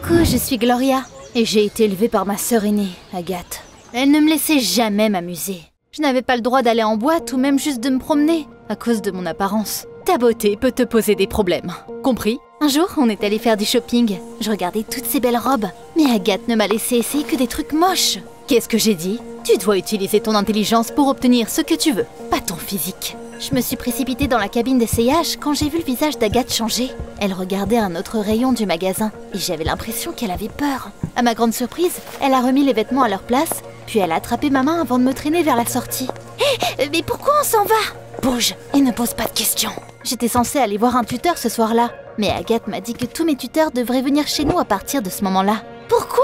Coucou, je suis Gloria et j'ai été élevée par ma sœur aînée, Agathe. Elle ne me laissait jamais m'amuser. Je n'avais pas le droit d'aller en boîte ou même juste de me promener à cause de mon apparence. Ta beauté peut te poser des problèmes, compris? Un jour, on est allé faire du shopping. Je regardais toutes ces belles robes, mais Agathe ne m'a laissé essayer que des trucs moches. Qu'est-ce que j'ai dit? Tu dois utiliser ton intelligence pour obtenir ce que tu veux, pas ton physique. Je me suis précipitée dans la cabine d'essayage quand j'ai vu le visage d'Agathe changer. Elle regardait un autre rayon du magasin et j'avais l'impression qu'elle avait peur. À ma grande surprise, elle a remis les vêtements à leur place, puis elle a attrapé ma main avant de me traîner vers la sortie. Hé, mais pourquoi on s'en va? Bouge et ne pose pas de questions. J'étais censée aller voir un tuteur ce soir-là, mais Agathe m'a dit que tous mes tuteurs devraient venir chez nous à partir de ce moment-là. Pourquoi?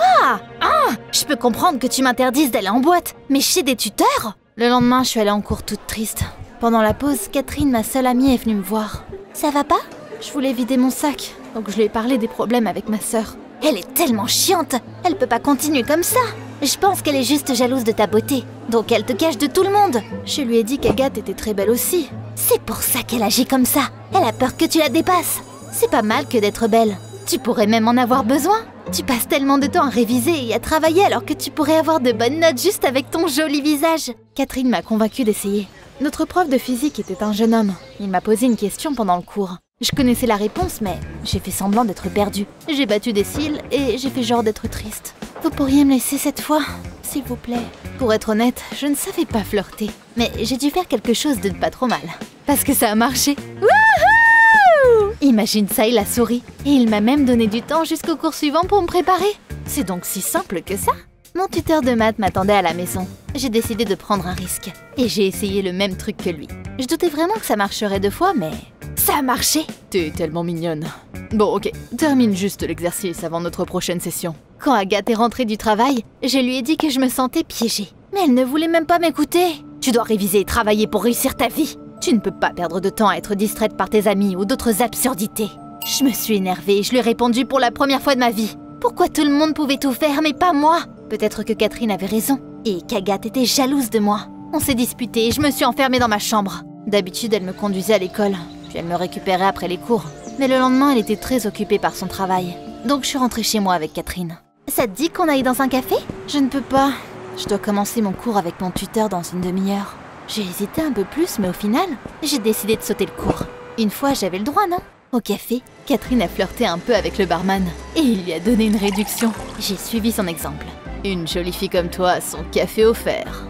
Je peux comprendre que tu m'interdises d'aller en boîte, mais chez des tuteurs? Le lendemain, je suis allée en cours toute triste. Pendant la pause, Catherine, ma seule amie, est venue me voir. Ça va pas? Je voulais vider mon sac, donc je lui ai parlé des problèmes avec ma sœur. Elle est tellement chiante, elle peut pas continuer comme ça. Je pense qu'elle est juste jalouse de ta beauté, donc elle te cache de tout le monde. Je lui ai dit qu'Agathe était très belle aussi. C'est pour ça qu'elle agit comme ça. Elle a peur que tu la dépasses. C'est pas mal que d'être belle. Tu pourrais même en avoir besoin. Tu passes tellement de temps à réviser et à travailler alors que tu pourrais avoir de bonnes notes juste avec ton joli visage. Catherine m'a convaincue d'essayer. Notre prof de physique était un jeune homme. Il m'a posé une question pendant le cours. Je connaissais la réponse, mais j'ai fait semblant d'être perdue. J'ai battu des cils et j'ai fait genre d'être triste. Vous pourriez me laisser cette fois, s'il vous plaît? Pour être honnête, je ne savais pas flirter. Mais j'ai dû faire quelque chose de pas trop mal. Parce que ça a marché. Wouhou! Imagine ça, il a souri. Et il m'a même donné du temps jusqu'au cours suivant pour me préparer. C'est donc si simple que ça? Mon tuteur de maths m'attendait à la maison. J'ai décidé de prendre un risque. Et j'ai essayé le même truc que lui. Je doutais vraiment que ça marcherait 2 fois, mais ça a marché. T'es tellement mignonne. Bon, ok, termine juste l'exercice avant notre prochaine session. Quand Agathe est rentrée du travail, je lui ai dit que je me sentais piégée. Mais elle ne voulait même pas m'écouter. Tu dois réviser et travailler pour réussir ta vie. Tu ne peux pas perdre de temps à être distraite par tes amis ou d'autres absurdités. Je me suis énervée et je lui ai répondu pour la première fois de ma vie. Pourquoi tout le monde pouvait tout faire, mais pas moi? Peut-être que Catherine avait raison, et qu'Agathe était jalouse de moi. On s'est disputé et je me suis enfermée dans ma chambre. D'habitude, elle me conduisait à l'école, puis elle me récupérait après les cours. Mais le lendemain, elle était très occupée par son travail. Donc je suis rentrée chez moi avec Catherine. Ça te dit qu'on aille dans un café? Je ne peux pas. Je dois commencer mon cours avec mon tuteur dans une demi-heure. J'ai hésité un peu plus, mais au final, j'ai décidé de sauter le cours. Une fois, j'avais le droit, non? Au café, Catherine a flirté un peu avec le barman et il lui a donné une réduction. J'ai suivi son exemple. Une jolie fille comme toi, son café offert.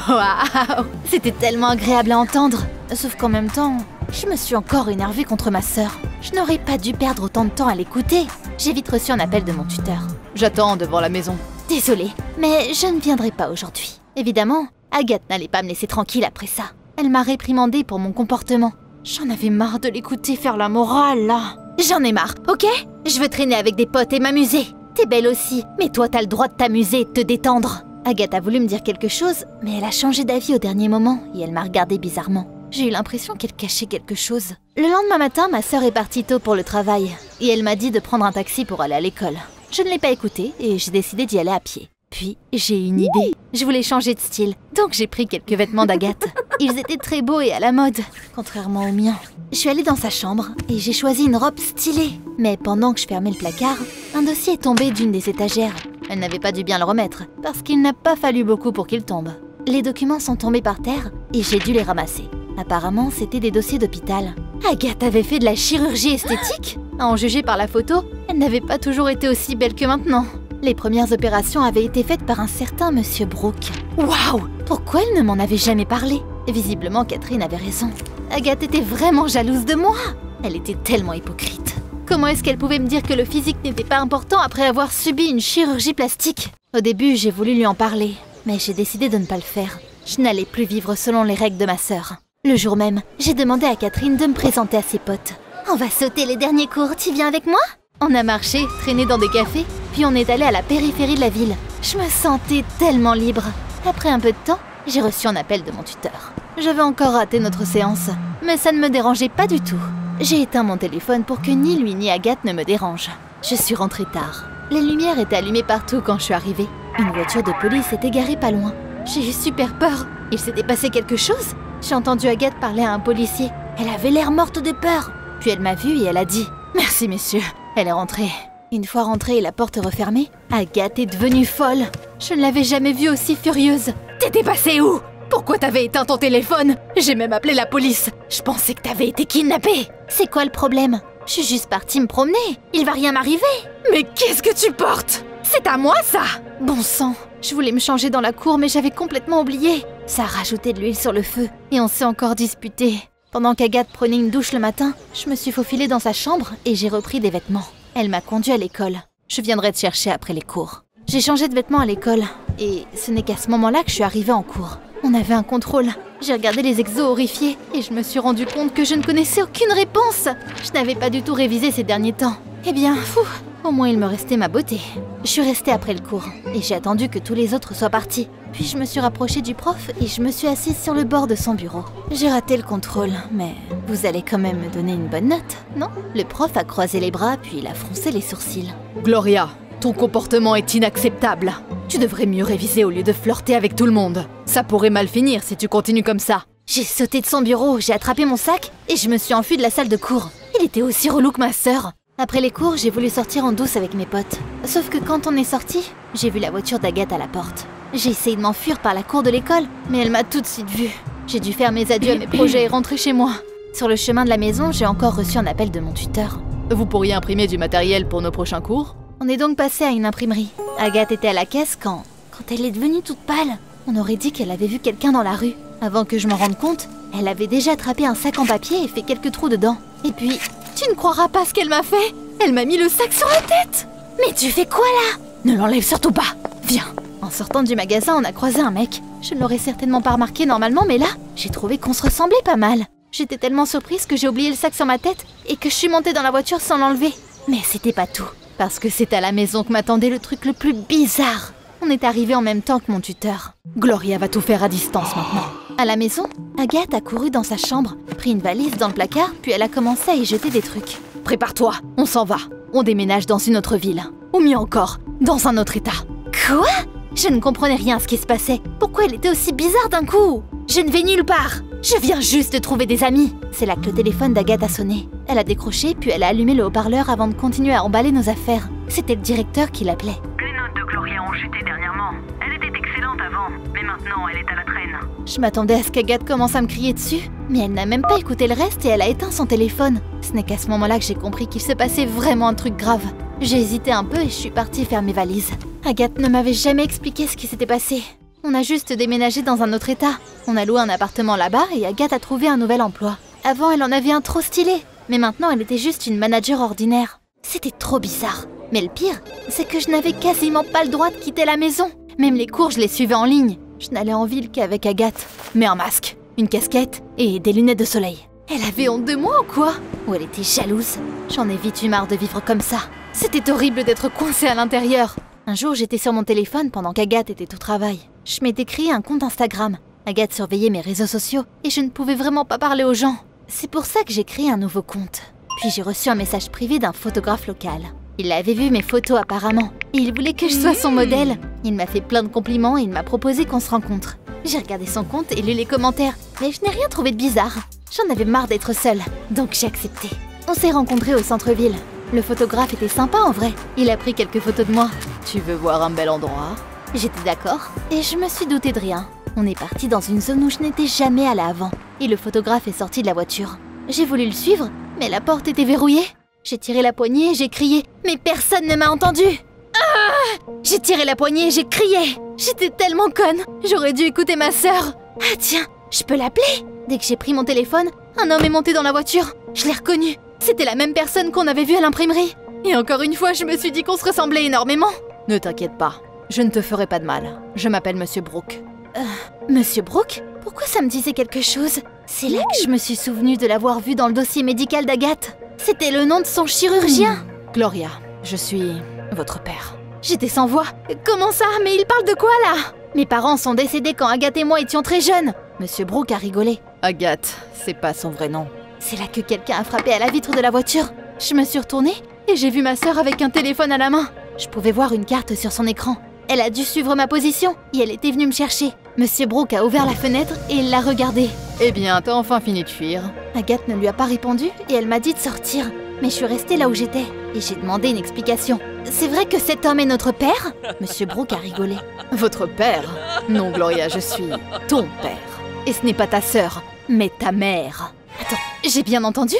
Waouh! C'était tellement agréable à entendre. Sauf qu'en même temps, je me suis encore énervée contre ma sœur. Je n'aurais pas dû perdre autant de temps à l'écouter. J'ai vite reçu un appel de mon tuteur. J'attends devant la maison. Désolée, mais je ne viendrai pas aujourd'hui. Évidemment, Agathe n'allait pas me laisser tranquille après ça. Elle m'a réprimandée pour mon comportement. J'en avais marre de l'écouter faire la morale, là. J'en ai marre, ok? Je veux traîner avec des potes et m'amuser. T'es belle aussi, mais toi t'as le droit de t'amuser et de te détendre. Agathe a voulu me dire quelque chose, mais elle a changé d'avis au dernier moment et elle m'a regardée bizarrement. J'ai eu l'impression qu'elle cachait quelque chose. Le lendemain matin, ma sœur est partie tôt pour le travail et elle m'a dit de prendre un taxi pour aller à l'école. Je ne l'ai pas écoutée et j'ai décidé d'y aller à pied. Puis, j'ai une idée. Je voulais changer de style, donc j'ai pris quelques vêtements d'Agathe. Ils étaient très beaux et à la mode, contrairement aux miens. Je suis allée dans sa chambre et j'ai choisi une robe stylée. Mais pendant que je fermais le placard, un dossier est tombé d'une des étagères. Elle n'avait pas dû bien le remettre, parce qu'il n'a pas fallu beaucoup pour qu'il tombe. Les documents sont tombés par terre et j'ai dû les ramasser. Apparemment, c'était des dossiers d'hôpital. Agathe avait fait de la chirurgie esthétique? À en juger par la photo, elle n'avait pas toujours été aussi belle que maintenant. Les premières opérations avaient été faites par un certain Monsieur Brooke. Waouh! Pourquoi elle ne m'en avait jamais parlé? Visiblement, Catherine avait raison. Agathe était vraiment jalouse de moi. Elle était tellement hypocrite. Comment est-ce qu'elle pouvait me dire que le physique n'était pas important après avoir subi une chirurgie plastique? Au début, j'ai voulu lui en parler, mais j'ai décidé de ne pas le faire. Je n'allais plus vivre selon les règles de ma sœur. Le jour même, j'ai demandé à Catherine de me présenter à ses potes. On va sauter les derniers cours, tu viens avec moi? On a marché, traîné dans des cafés, puis on est allé à la périphérie de la ville. Je me sentais tellement libre. Après un peu de temps, j'ai reçu un appel de mon tuteur. J'avais encore raté notre séance, mais ça ne me dérangeait pas du tout. J'ai éteint mon téléphone pour que ni lui ni Agathe ne me dérangent. Je suis rentrée tard. Les lumières étaient allumées partout quand je suis arrivée. Une voiture de police était garée pas loin. J'ai eu super peur. Il s'était passé quelque chose? J'ai entendu Agathe parler à un policier. Elle avait l'air morte de peur. Puis elle m'a vue et elle a dit « Merci, messieurs ». Elle est rentrée. Une fois rentrée et la porte refermée, Agathe est devenue folle. Je ne l'avais jamais vue aussi furieuse. T'étais passée où? Pourquoi t'avais éteint ton téléphone? J'ai même appelé la police. Je pensais que t'avais été kidnappée. C'est quoi le problème? Je suis juste partie me promener. Il va rien m'arriver. Mais qu'est-ce que tu portes? C'est à moi, ça! Bon sang, je voulais me changer dans la cour, mais j'avais complètement oublié. Ça a rajouté de l'huile sur le feu, et on s'est encore disputé. Pendant qu'Agathe prenait une douche le matin, je me suis faufilée dans sa chambre et j'ai repris des vêtements. Elle m'a conduit à l'école. Je viendrai te chercher après les cours. J'ai changé de vêtements à l'école, et ce n'est qu'à ce moment-là que je suis arrivée en cours. On avait un contrôle. J'ai regardé les exos horrifiés, et je me suis rendu compte que je ne connaissais aucune réponse. Je n'avais pas du tout révisé ces derniers temps. Eh bien, au moins il me restait ma beauté. Je suis restée après le cours, et j'ai attendu que tous les autres soient partis. Puis je me suis rapprochée du prof et je me suis assise sur le bord de son bureau. J'ai raté le contrôle, mais vous allez quand même me donner une bonne note, non? Le prof a croisé les bras, puis il a froncé les sourcils. Gloria, ton comportement est inacceptable. Tu devrais mieux réviser au lieu de flirter avec tout le monde. Ça pourrait mal finir si tu continues comme ça. J'ai sauté de son bureau, j'ai attrapé mon sac et je me suis enfuie de la salle de cours. Il était aussi relou que ma sœur. Après les cours, j'ai voulu sortir en douce avec mes potes. Sauf que quand on est sorti, j'ai vu la voiture d'Agathe à la porte. J'ai essayé de m'enfuir par la cour de l'école, mais elle m'a tout de suite vue. J'ai dû faire mes adieux à mes projets et rentrer chez moi. Sur le chemin de la maison, j'ai encore reçu un appel de mon tuteur. Vous pourriez imprimer du matériel pour nos prochains cours? On est donc passé à une imprimerie. Agathe était à la caisse quand elle est devenue toute pâle. On aurait dit qu'elle avait vu quelqu'un dans la rue. Avant que je m'en rende compte, elle avait déjà attrapé un sac en papier et fait quelques trous dedans. Et puis, tu ne croiras pas ce qu'elle m'a fait! Elle m'a mis le sac sur la tête! Mais tu fais quoi là? Ne l'enlève surtout pas! Viens! En sortant du magasin, on a croisé un mec. Je ne l'aurais certainement pas remarqué normalement, mais là, j'ai trouvé qu'on se ressemblait pas mal. J'étais tellement surprise que j'ai oublié le sac sur ma tête et que je suis montée dans la voiture sans l'enlever. Mais c'était pas tout, parce que c'est à la maison que m'attendait le truc le plus bizarre. On est arrivés en même temps que mon tuteur. Gloria va tout faire à distance maintenant. À la maison, Agathe a couru dans sa chambre, pris une valise dans le placard, puis elle a commencé à y jeter des trucs. Prépare-toi, on s'en va. On déménage dans une autre ville. Ou mieux encore, dans un autre état. Quoi? Je ne comprenais rien à ce qui se passait. Pourquoi elle était aussi bizarre d'un coup? Je ne vais nulle part. Je viens juste de trouver des amis. C'est là que le téléphone d'Agathe a sonné. Elle a décroché, puis elle a allumé le haut-parleur avant de continuer à emballer nos affaires. C'était le directeur qui l'appelait. Les notes de Gloria ont chuté dernièrement. Elle était excellente avant, mais maintenant elle est à la traîne. Je m'attendais à ce qu'Agathe commence à me crier dessus, mais elle n'a même pas écouté le reste et elle a éteint son téléphone. Ce n'est qu'à ce moment-là que j'ai compris qu'il se passait vraiment un truc grave. J'ai hésité un peu et je suis partie faire mes valises. Agathe ne m'avait jamais expliqué ce qui s'était passé. On a juste déménagé dans un autre état. On a loué un appartement là-bas et Agathe a trouvé un nouvel emploi. Avant, elle en avait un trop stylé, mais maintenant elle était juste une manager ordinaire. C'était trop bizarre. Mais le pire, c'est que je n'avais quasiment pas le droit de quitter la maison. Même les cours, je les suivais en ligne. Je n'allais en ville qu'avec Agathe. Mais un masque, une casquette et des lunettes de soleil. Elle avait honte de moi ou quoi? Ou elle était jalouse? J'en ai vite eu marre de vivre comme ça. C'était horrible d'être coincée à l'intérieur. Un jour, j'étais sur mon téléphone pendant qu'Agathe était au travail. Je m'étais créé un compte Instagram. Agathe surveillait mes réseaux sociaux et je ne pouvais vraiment pas parler aux gens. C'est pour ça que j'ai créé un nouveau compte. Puis j'ai reçu un message privé d'un photographe local. Il avait vu mes photos apparemment et il voulait que je sois son modèle. Il m'a fait plein de compliments et il m'a proposé qu'on se rencontre. J'ai regardé son compte et lu les commentaires, mais je n'ai rien trouvé de bizarre. J'en avais marre d'être seule, donc j'ai accepté. On s'est rencontrés au centre-ville. Le photographe était sympa en vrai. Il a pris quelques photos de moi. Tu veux voir un bel endroit? J'étais d'accord et je me suis doutée de rien. On est parti dans une zone où je n'étais jamais allée avant et le photographe est sorti de la voiture. J'ai voulu le suivre, mais la porte était verrouillée. J'ai tiré la poignée et j'ai crié, mais personne ne m'a entendu. Ah! J'ai tiré la poignée et j'ai crié. J'étais tellement conne. J'aurais dû écouter ma sœur. Ah tiens, je peux l'appeler? Dès que j'ai pris mon téléphone, un homme est monté dans la voiture. Je l'ai reconnu. C'était la même personne qu'on avait vue à l'imprimerie. Et encore une fois, je me suis dit qu'on se ressemblait énormément. Ne t'inquiète pas, je ne te ferai pas de mal. Je m'appelle Monsieur Brooke. Monsieur Brooke? Pourquoi ça me disait quelque chose? C'est là que je me suis souvenue de l'avoir vu dans le dossier médical d'Agathe. C'était le nom de son chirurgien. Gloria, je suis votre père. J'étais sans voix. Comment ça? Mais il parle de quoi là? Mes parents sont décédés quand Agathe et moi étions très jeunes. Monsieur Brooke a rigolé. Agathe, c'est pas son vrai nom. C'est là que quelqu'un a frappé à la vitre de la voiture. Je me suis retournée et j'ai vu ma sœur avec un téléphone à la main. Je pouvais voir une carte sur son écran. Elle a dû suivre ma position et elle était venue me chercher. Monsieur Brooke a ouvert la fenêtre et il l'a regardée. Eh bien, t'as enfin fini de fuir. Agathe ne lui a pas répondu et elle m'a dit de sortir. Mais je suis restée là où j'étais. et j'ai demandé une explication. C'est vrai que cet homme est notre père? Monsieur Brooke a rigolé. Votre père? Non, Gloria, je suis ton père. Et ce n'est pas ta sœur, mais ta mère. Attends, j'ai bien entendu?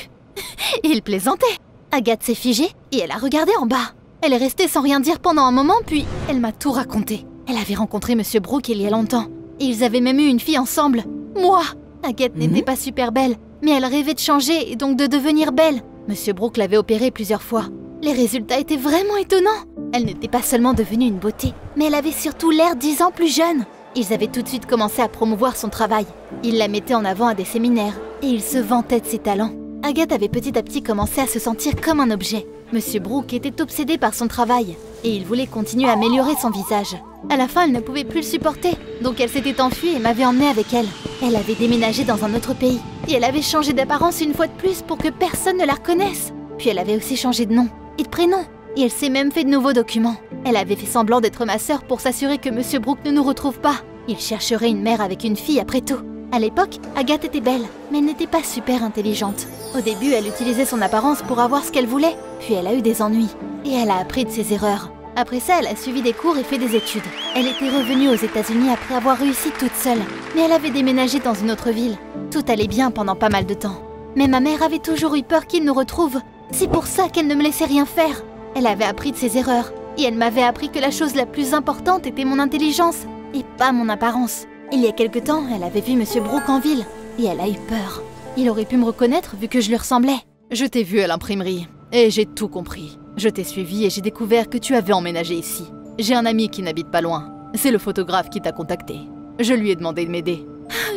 Il plaisantait. Agathe s'est figée et elle a regardé en bas. Elle est restée sans rien dire pendant un moment, puis elle m'a tout raconté. Elle avait rencontré Monsieur Brooke il y a longtemps. Et ils avaient même eu une fille ensemble. Moi! Agathe n'était pas super belle, mais elle rêvait de changer et donc de devenir belle. Monsieur Brooke l'avait opérée plusieurs fois. Les résultats étaient vraiment étonnants. Elle n'était pas seulement devenue une beauté, mais elle avait surtout l'air 10 ans plus jeune. Ils avaient tout de suite commencé à promouvoir son travail. Ils la mettaient en avant à des séminaires, et ils se vantaient de ses talents. Agathe avait petit à petit commencé à se sentir comme un objet. Monsieur Brooke était obsédé par son travail, et il voulait continuer à améliorer son visage. À la fin, elle ne pouvait plus le supporter, donc elle s'était enfuie et m'avait emmenée avec elle. Elle avait déménagé dans un autre pays, et elle avait changé d'apparence une fois de plus pour que personne ne la reconnaisse. Puis elle avait aussi changé de nom et de prénom, et elle s'est même fait de nouveaux documents. Elle avait fait semblant d'être ma sœur pour s'assurer que Monsieur Brooke ne nous retrouve pas. Il chercherait une mère avec une fille après tout. À l'époque, Agathe était belle, mais elle n'était pas super intelligente. Au début, elle utilisait son apparence pour avoir ce qu'elle voulait, puis elle a eu des ennuis. Et elle a appris de ses erreurs. Après ça, elle a suivi des cours et fait des études. Elle était revenue aux États-Unis après avoir réussi toute seule, mais elle avait déménagé dans une autre ville. Tout allait bien pendant pas mal de temps. Mais ma mère avait toujours eu peur qu'il nous retrouve. C'est pour ça qu'elle ne me laissait rien faire. Elle avait appris de ses erreurs, et elle m'avait appris que la chose la plus importante était mon intelligence, et pas mon apparence. Il y a quelque temps, elle avait vu Monsieur Brooke en ville, et elle a eu peur. Il aurait pu me reconnaître vu que je lui ressemblais. Je t'ai vu à l'imprimerie, et j'ai tout compris. Je t'ai suivi et j'ai découvert que tu avais emménagé ici. J'ai un ami qui n'habite pas loin. C'est le photographe qui t'a contacté. Je lui ai demandé de m'aider.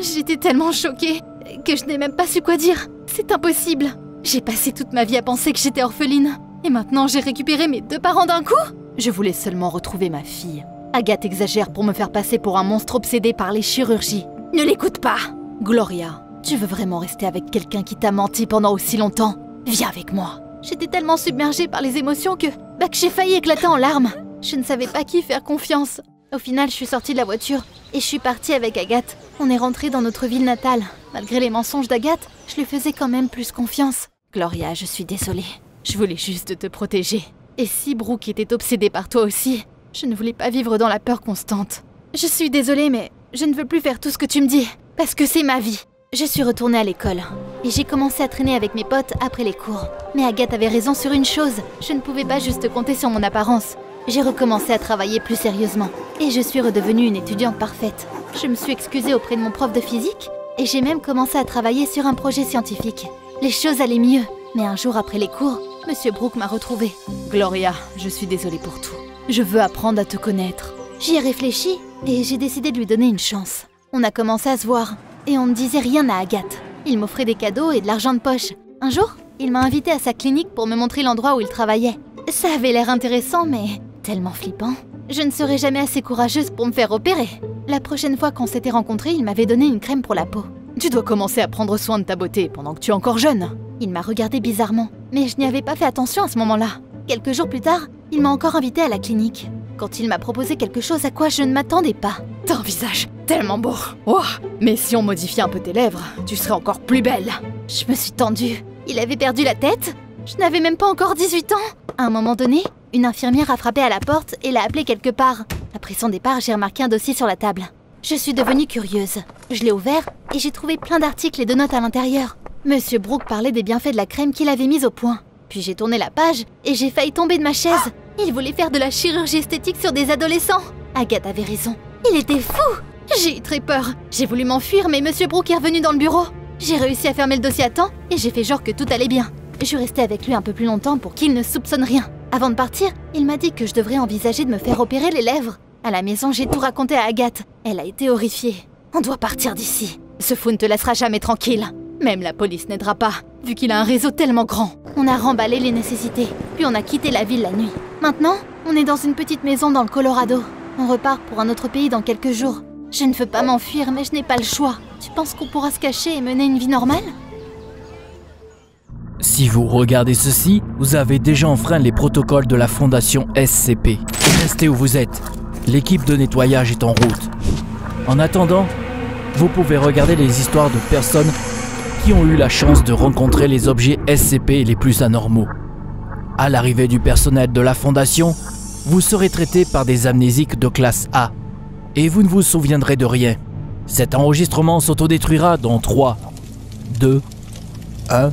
J'étais tellement choquée que je n'ai même pas su quoi dire. C'est impossible. J'ai passé toute ma vie à penser que j'étais orpheline. Et maintenant, j'ai récupéré mes 2 parents d'un coup? Je voulais seulement retrouver ma fille. Agathe exagère pour me faire passer pour un monstre obsédé par les chirurgies. Ne l'écoute pas! Gloria, tu veux vraiment rester avec quelqu'un qui t'a menti pendant aussi longtemps? Viens avec moi. J'étais tellement submergée par les émotions que j'ai failli éclater en larmes. Je ne savais pas qui faire confiance. Au final, je suis sortie de la voiture et je suis partie avec Agathe. On est rentré dans notre ville natale. Malgré les mensonges d'Agathe, je lui faisais quand même plus confiance. Gloria, je suis désolée. Je voulais juste te protéger. Et si Brooke était obsédé par toi aussi, je ne voulais pas vivre dans la peur constante. Je suis désolée, mais je ne veux plus faire tout ce que tu me dis, parce que c'est ma vie. Je suis retournée à l'école, et j'ai commencé à traîner avec mes potes après les cours. Mais Agathe avait raison sur une chose, je ne pouvais pas juste compter sur mon apparence. J'ai recommencé à travailler plus sérieusement, et je suis redevenue une étudiante parfaite. Je me suis excusée auprès de mon prof de physique, et j'ai même commencé à travailler sur un projet scientifique. Les choses allaient mieux, mais un jour après les cours, Monsieur Brooke m'a retrouvée. Gloria, je suis désolée pour tout. Je veux apprendre à te connaître. J'y ai réfléchi, et j'ai décidé de lui donner une chance. On a commencé à se voir, et on ne disait rien à Agathe. Il m'offrait des cadeaux et de l'argent de poche. Un jour, il m'a invitée à sa clinique pour me montrer l'endroit où il travaillait. Ça avait l'air intéressant, mais tellement flippant. Je ne serais jamais assez courageuse pour me faire opérer. La prochaine fois qu'on s'était rencontrés, il m'avait donné une crème pour la peau. Tu dois commencer à prendre soin de ta beauté pendant que tu es encore jeune. Il m'a regardé bizarrement, mais je n'y avais pas fait attention à ce moment-là. Quelques jours plus tard, il m'a encore invitée à la clinique. Quand il m'a proposé quelque chose à quoi je ne m'attendais pas. T'as un visage tellement beau. Oh, mais si on modifiait un peu tes lèvres, tu serais encore plus belle. Je me suis tendue. Il avait perdu la tête. Je n'avais même pas encore 18 ans. À un moment donné, une infirmière a frappé à la porte et l'a appelé quelque part. Après son départ, j'ai remarqué un dossier sur la table. Je suis devenue curieuse. Je l'ai ouvert et j'ai trouvé plein d'articles et de notes à l'intérieur. Monsieur Brooke parlait des bienfaits de la crème qu'il avait mise au point. Puis j'ai tourné la page et j'ai failli tomber de ma chaise. Il voulait faire de la chirurgie esthétique sur des adolescents. Agathe avait raison. Il était fou. J'ai eu très peur. J'ai voulu m'enfuir, mais Monsieur Brooke est revenu dans le bureau. J'ai réussi à fermer le dossier à temps et j'ai fait genre que tout allait bien. Je suis restée avec lui un peu plus longtemps pour qu'il ne soupçonne rien. Avant de partir, il m'a dit que je devrais envisager de me faire opérer les lèvres. À la maison, j'ai tout raconté à Agathe. Elle a été horrifiée. On doit partir d'ici. Ce fou ne te laissera jamais tranquille. Même la police n'aidera pas, vu qu'il a un réseau tellement grand. On a remballé les nécessités, puis on a quitté la ville la nuit. Maintenant, on est dans une petite maison dans le Colorado. On repart pour un autre pays dans quelques jours. Je ne veux pas m'enfuir, mais je n'ai pas le choix. Tu penses qu'on pourra se cacher et mener une vie normale? Si vous regardez ceci, vous avez déjà enfreint les protocoles de la fondation SCP. Restez où vous êtes. L'équipe de nettoyage est en route. En attendant, vous pouvez regarder les histoires de personnes qui ont eu la chance de rencontrer les objets SCP les plus anormaux. À l'arrivée du personnel de la Fondation, vous serez traité par des amnésiques de classe A et vous ne vous souviendrez de rien. Cet enregistrement s'autodétruira dans 3, 2, 1...